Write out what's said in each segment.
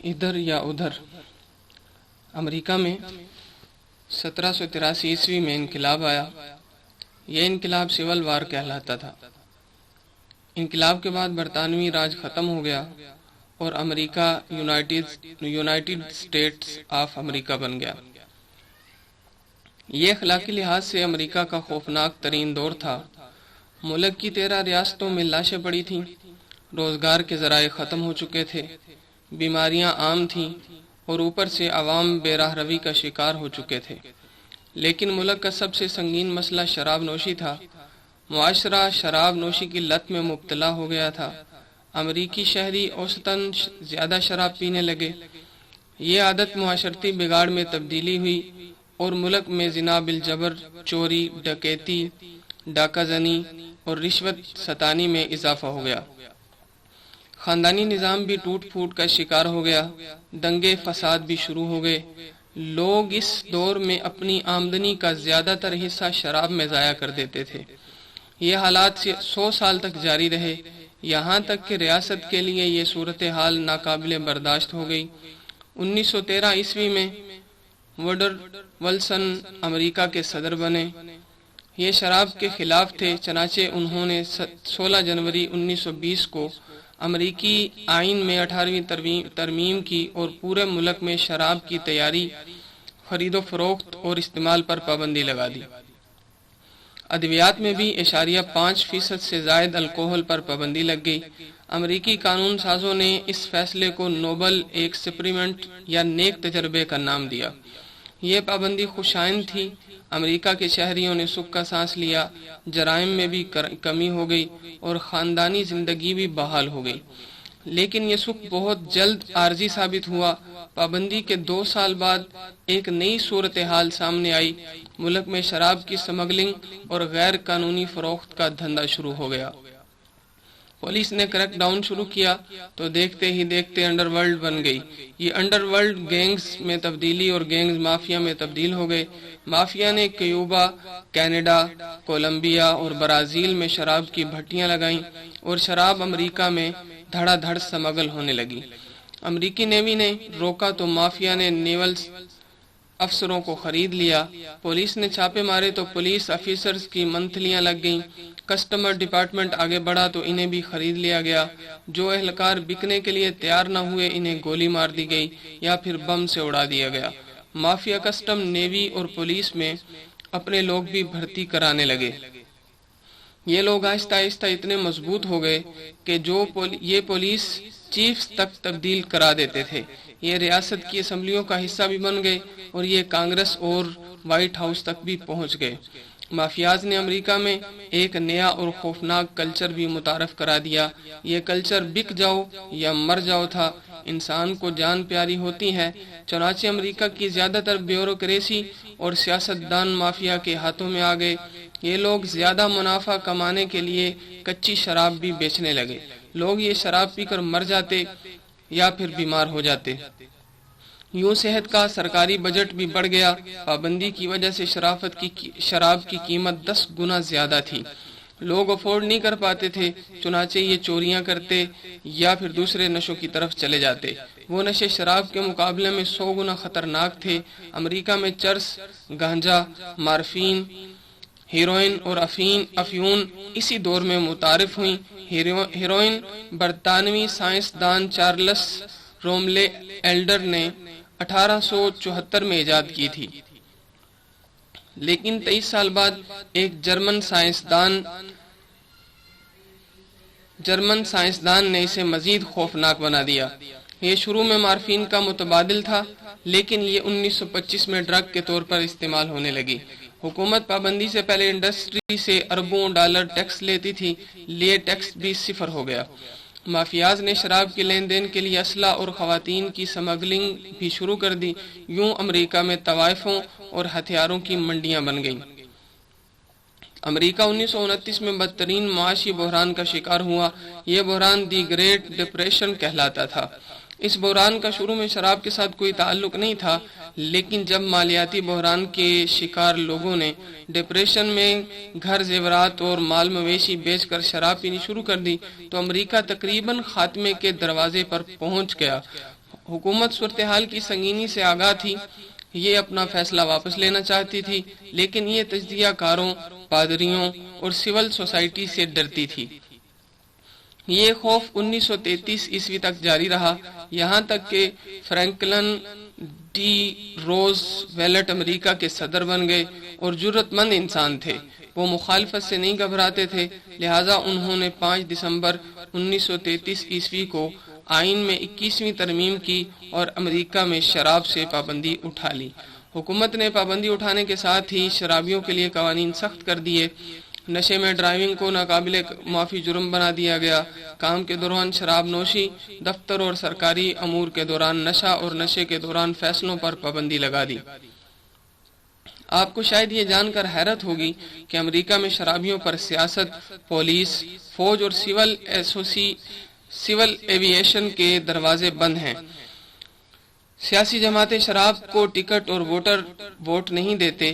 ادھر یا ادھر۔ امریکہ میں 1783 عیسوی میں انقلاب آیا۔ یہ انقلاب سول وار کہلاتا تھا۔ انقلاب کے بعد برطانوی راج ختم ہو گیا اور امریکہ یونائٹڈ اسٹیٹس آف امریکہ بن گیا۔ یہ اخلاقی لحاظ سے امریکہ کا خوفناک ترین دور تھا۔ ملک کی 13 ریاستوں میں لاشیں پڑی تھیں، روزگار کے ذرائع ختم ہو چکے تھے، بیماریاں عام تھیں اور اوپر سے عوام بے راہ روی کا شکار ہو چکے تھے۔ لیکن ملک کا سب سے سنگین مسئلہ شراب نوشی تھا۔ معاشرہ شراب نوشی کی لت میں مبتلا ہو گیا تھا۔ امریکی شہری اوسطاً زیادہ شراب پینے لگے۔ یہ عادت معاشرتی بگاڑ میں تبدیلی ہوئی اور ملک میں زنا بالجبر، چوری، ڈکیتی، ڈاکہ زنی اور رشوت ستانی میں اضافہ ہو گیا۔ خاندانی نظام بھی ٹوٹ پھوٹ کا شکار ہو گیا۔ دنگے فساد بھی شروع ہو گئے۔ لوگ اس دور میں اپنی آمدنی کا زیادہ تر حصہ شراب میں ضائع کر دیتے تھے۔ یہ حالات 100 سال تک جاری رہے، یہاں تک کہ ریاست کے لیے یہ صورتحال ناقابل برداشت ہو گئی۔ 1913 عیسوی میں ووڈرو ولسن امریکہ کے صدر بنے۔ یہ شراب کے خلاف تھے، چنانچہ انہوں نے 16 جنوری 1920 کو امریکی آئین میں 18ویں ترمیم کی اور پورے ملک میں شراب کی تیاری، خرید و فروخت اور استعمال پر پابندی لگا دی۔ ادویات میں بھی 5% سے زائد الکوہل پر پابندی لگ گئی۔ امریکی قانون سازوں نے اس فیصلے کو نوبل ایکسپیریمنٹ یا نیک تجربے کا نام دیا۔ یہ پابندی خوشائند تھی۔ امریکہ کے شہریوں نے سکھ کا سانس لیا، جرائم میں بھی کمی ہو گئی اور خاندانی زندگی بھی بحال ہو گئی۔ لیکن یہ سکھ بہت جلد عارضی ثابت ہوا۔ پابندی کے 2 سال بعد ایک نئی صورتحال سامنے آئی۔ ملک میں شراب کی سمگلنگ اور غیر قانونی فروخت کا دھندا شروع ہو گیا۔ پولیس نے کریک ڈاؤن شروع کیا تو دیکھتے ہی دیکھتے انڈر ورلڈ بن گئی۔ یہ انڈر ورلڈ گینگز میں تبدیلی اور گینگز مافیا میں تبدیل ہو گئے۔ مافیا نے کیوبا، کینیڈا، کولمبیا اور برازیل میں شراب کی بھٹیاں لگائیں اور شراب امریکہ میں دھڑا دھڑ سمگل ہونے لگی۔ امریکی نیوی نے روکا تو مافیا نے نیول افسروں کو خرید لیا۔ پولیس نے چھاپے مارے تو پولیس آفیسرز کی منتلیاں لگ گئیں۔ کسٹمر ڈپارٹمنٹ آگے بڑھا تو انہیں بھی خرید لیا گیا۔ جو اہلکار بکنے کے لیے تیار نہ ہوئے انہیں گولی مار دی گئی یا پھر بم سے اڑا دیا گیا۔ مافیا کسٹم، نیوی اور پولیس میں اپنے لوگ بھی بھرتی کرانے لگے۔ یہ لوگ آہستہ آہستہ اتنے مضبوط ہو گئے کہ یہ پولیس چیفز تک تبدیل کرا دیتے تھے۔ یہ ریاست کی اسمبلیوں کا حصہ بھی بن گئے اور یہ کانگریس اور وائٹ ہاؤس تک بھی پہنچ گئے۔ مافیاز نے امریکہ میں ایک نیا اور خوفناک کلچر بھی متعارف کرا دیا۔ یہ کلچر بک جاؤ یا مر جاؤ تھا۔ انسان کو جان پیاری ہوتی ہے، چنانچہ امریکہ کی زیادہ تر بیوروکریسی اور سیاستدان مافیا کے ہاتھوں میں آ گئے۔ یہ لوگ زیادہ منافع کمانے کے لیے کچی شراب بھی بیچنے لگے۔ لوگ یہ شراب پی کر مر جاتے یا پھر بیمار ہو جاتے۔ یوں صحت کا سرکاری بجٹ بھی بڑھ گیا۔ پابندی کی وجہ سے شراب کی قیمت 10 گنا زیادہ تھی۔ لوگ افورڈ نہیں کر پاتے تھے، چنانچہ یہ چوریاں کرتے یا پھر دوسرے نشوں کی طرف چلے جاتے۔ وہ نشے شراب کے مقابلے میں 100 گنا خطرناک تھے۔ امریکہ میں چرس، گانجا، مارفین، ہیروئن اور افیون اسی دور میں متعارف ہوئیں۔ ہیروئن برطانوی سائنسدان چارلس روملے ایلڈر نے 1874 میں ایجاد کی تھی، لیکن 23 سال بعد ایک جرمن سائنسدان نے اسے مزید خوفناک بنا دیا۔ یہ شروع میں مارفین کا متبادل تھا، لیکن یہ 1925 میں ڈرگ کے طور پر استعمال ہونے لگی۔ حکومت پابندی سے پہلے انڈسٹری سے اربوں ڈالر ٹیکس لیتی تھی، یہ ٹیکس بھی 0 ہو گیا۔ مافیاز نے شراب کے لین دین کے لیے اسلحہ اور خواتین کی سمگلنگ بھی شروع کر دی۔ یوں امریکہ میں طوائفوں اور ہتھیاروں کی منڈیاں بن گئیں۔ امریکہ 1929 میں بدترین معاشی بحران کا شکار ہوا۔ یہ بحران دی گریٹ ڈپریشن کہلاتا تھا۔ اس بحران کا شروع میں شراب کے ساتھ کوئی تعلق نہیں تھا، لیکن جب مالیاتی بحران کے شکار لوگوں نے ڈپریشن میں گھر زیورات اور مال مویشی بیچ کر شراب پینی شروع کر دی تو امریکہ تقریباً خاتمے کے دروازے پر پہنچ گیا۔ حکومت صورتحال کی سنگینی سے آگاہ تھی، یہ اپنا فیصلہ واپس لینا چاہتی تھی، لیکن یہ تجزیہ کاروں، پادریوں اور سول سوسائٹی سے ڈرتی تھی۔ یہ خوف 1933 عیسوی تک جاری رہا، یہاں تک کہ فرینکلن ڈی روز ویلٹ امریکہ کے صدر بن گئے اور جرأت مند انسان تھے۔ وہ مخالفت سے نہیں گھبراتے تھے، لہذا انہوں نے 5 دسمبر 1933 عیسوی کو آئین میں 21ویں ترمیم کی اور امریکہ میں شراب سے پابندی اٹھا لی۔ حکومت نے پابندی اٹھانے کے ساتھ ہی شرابیوں کے لیے قوانین سخت کر دیے۔ نشے میں ڈرائیونگ کو ناقابل معافی جرم بنا دیا گیا، کام کے دوران شراب نوشی، دفتر اور سرکاری امور کے دوران نشہ اور نشے کے دوران فیصلوں پر پابندی لگا دی۔ آپ کو شاید یہ جان کر حیرت ہوگی کہ امریکہ میں شرابیوں پر سیاست، پولیس، فوج اور سول ایوییشن کے دروازے بند ہیں۔ سیاسی جماعتیں شراب کو ٹکٹ اور ووٹ نہیں دیتے۔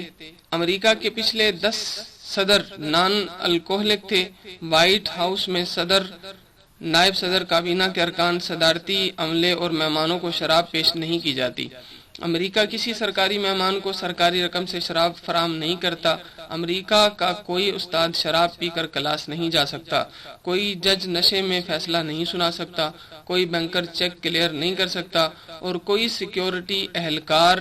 امریکہ کے پچھلے 10 صدر نان الکوہلک تھے۔ وائٹ ہاؤس میں صدر، نائب صدر کابینہ کے ارکان، صدارتی عملے اور مہمانوں کو شراب پیش نہیں کی جاتی۔ امریکہ کسی سرکاری مہمان کو سرکاری رقم سے شراب فراہم نہیں کرتا۔ امریکہ کا کوئی استاد شراب پی کر کلاس نہیں جا سکتا، کوئی جج نشے میں فیصلہ نہیں سنا سکتا، کوئی بینکر چیک کلیئر نہیں کر سکتا اور کوئی سیکیورٹی اہلکار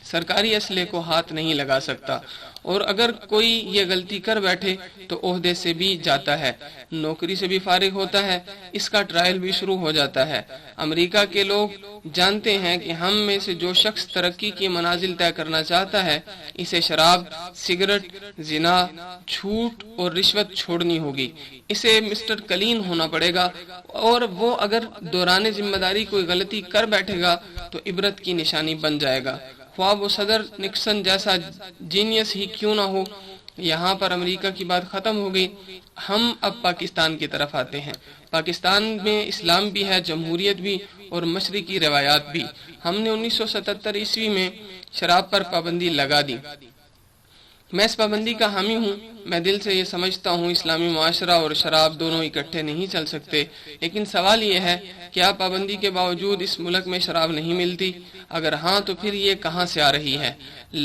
سرکاری اسلحے کو ہاتھ نہیں لگا سکتا، اور اگر کوئی یہ غلطی کر بیٹھے تو عہدے سے بھی جاتا ہے، نوکری سے بھی فارغ ہوتا ہے، اس کا ٹرائل بھی شروع ہو جاتا ہے۔ امریکہ کے لوگ جانتے ہیں کہ ہم میں سے جو شخص ترقی کی منازل طے کرنا چاہتا ہے، اسے شراب، سگریٹ، زنا، جھوٹ اور رشوت چھوڑنی ہوگی، اسے مسٹر کلین ہونا پڑے گا، اور وہ اگر دوران ذمہ داری کوئی غلطی کر بیٹھے گا تو عبرت کی نشانی بن جائے گا، خواہ وہ صدر نکسن جیسا جینیس ہی کیوں نہ ہو۔ یہاں پر امریکہ کی بات ختم ہو گئی۔ ہم اب پاکستان کی طرف آتے ہیں۔ پاکستان میں اسلام بھی ہے، جمہوریت بھی اور مشرقی روایات بھی۔ ہم نے 1977 عیسوی میں شراب پر پابندی لگا دی۔ میں اس پابندی کا حامی ہوں۔ میں دل سے یہ سمجھتا ہوں اسلامی معاشرہ اور شراب دونوں اکٹھے نہیں چل سکتے، لیکن سوال یہ ہے کیا پابندی کے باوجود اس ملک میں شراب نہیں ملتی؟ اگر ہاں تو پھر یہ کہاں سے آ رہی ہے؟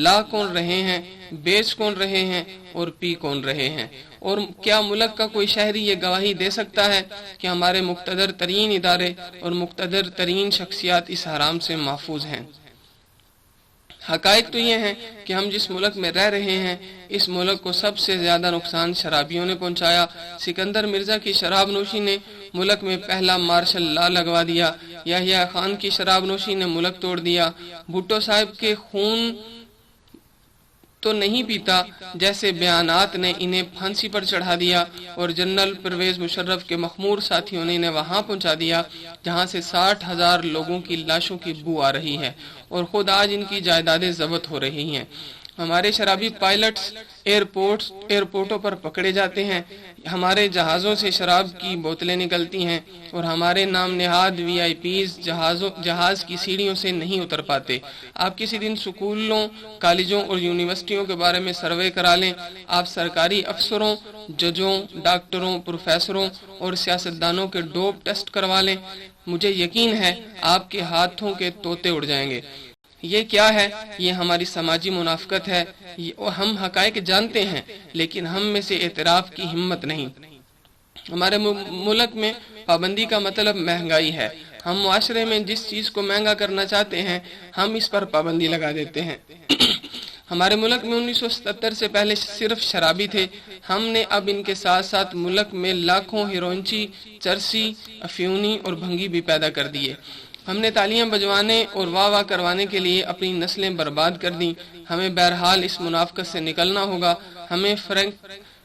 لا کون رہے ہیں، بیچ کون رہے ہیں اور پی کون رہے ہیں؟ اور کیا ملک کا کوئی شہری یہ گواہی دے سکتا ہے کہ ہمارے مقتدر ترین ادارے اور مقتدر ترین شخصیات اس حرام سے محفوظ ہیں؟ حقائق تو یہ ہیں کہ ہم جس ملک میں رہ رہے ہیں، اس ملک کو سب سے زیادہ نقصان شرابیوں نے پہنچایا۔ سکندر مرزا کی شراب نوشی نے ملک میں پہلا مارشل لا لگوا دیا، یحییٰ خان کی شراب نوشی نے ملک توڑ دیا، بھٹو صاحب کے خون تو نہیں پیتا جیسے بیانات نے انہیں پھانسی پر چڑھا دیا، اور جنرل پرویز مشرف کے مخمور ساتھیوں نے انہیں وہاں پہنچا دیا جہاں سے 60,000 لوگوں کی لاشوں کی بو آ رہی ہے، اور خود آج ان کی جائیدادیں ضبط ہو رہی ہیں۔ ہمارے شرابی پائلٹس ایئرپورٹوں پر پکڑے جاتے ہیں، ہمارے جہازوں سے شراب کی بوتلیں نکلتی ہیں، اور ہمارے نام نہاد وی آئی پیز جہاز کی سیڑھیوں سے نہیں اتر پاتے۔ آپ کسی دن سکولوں، کالجوں اور یونیورسٹیوں کے بارے میں سروے کرا لیں، آپ سرکاری افسروں، ججوں، ڈاکٹروں، پروفیسروں اور سیاستدانوں کے ڈوپ ٹیسٹ کروا لیں، مجھے یقین ہے آپ کے ہاتھوں کے طوطے اڑ جائیں گے۔ یہ کیا ہے؟ یہ ہماری سماجی منافقت ہے۔ ہم حقائق جانتے ہیں، لیکن ہم میں سے اعتراف کی ہمت نہیں۔ ہمارے ملک میں پابندی کا مطلب مہنگائی ہے۔ ہم معاشرے میں جس چیز کو مہنگا کرنا چاہتے ہیں، ہم اس پر پابندی لگا دیتے ہیں۔ ہمارے ملک میں 1977 سے پہلے صرف شرابی تھے، ہم نے اب ان کے ساتھ ساتھ ملک میں لاکھوں ہیروئنچی، چرسی، افیونی اور بھنگی بھی پیدا کر دیے۔ ہم نے تالیاں بجوانے اور واہ واہ کروانے کے لیے اپنی نسلیں برباد کر دیں۔ ہمیں بہرحال اس منافقت سے نکلنا ہوگا۔ ہمیں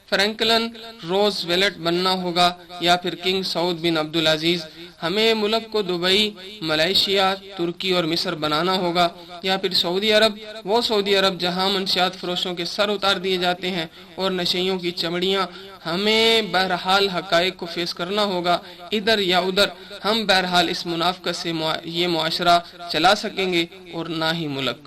فرینکلن روز ویلٹ بننا ہوگا یا پھر کنگ سعود بن عبدالعزیز۔ ہمیں ملک کو دبئی، ملائیشیا، ترکی اور مصر بنانا ہوگا یا پھر سعودی عرب، وہ سعودی عرب جہاں منشیات فروشوں کے سر اتار دیے جاتے ہیں اور نشیوں کی چمڑیاں۔ ہمیں بہرحال حقائق کو فیس کرنا ہوگا، ادھر یا ادھر۔ ہم بہرحال اس منافقت سے یہ معاشرہ چلا سکیں گے اور نہ ہی ملک۔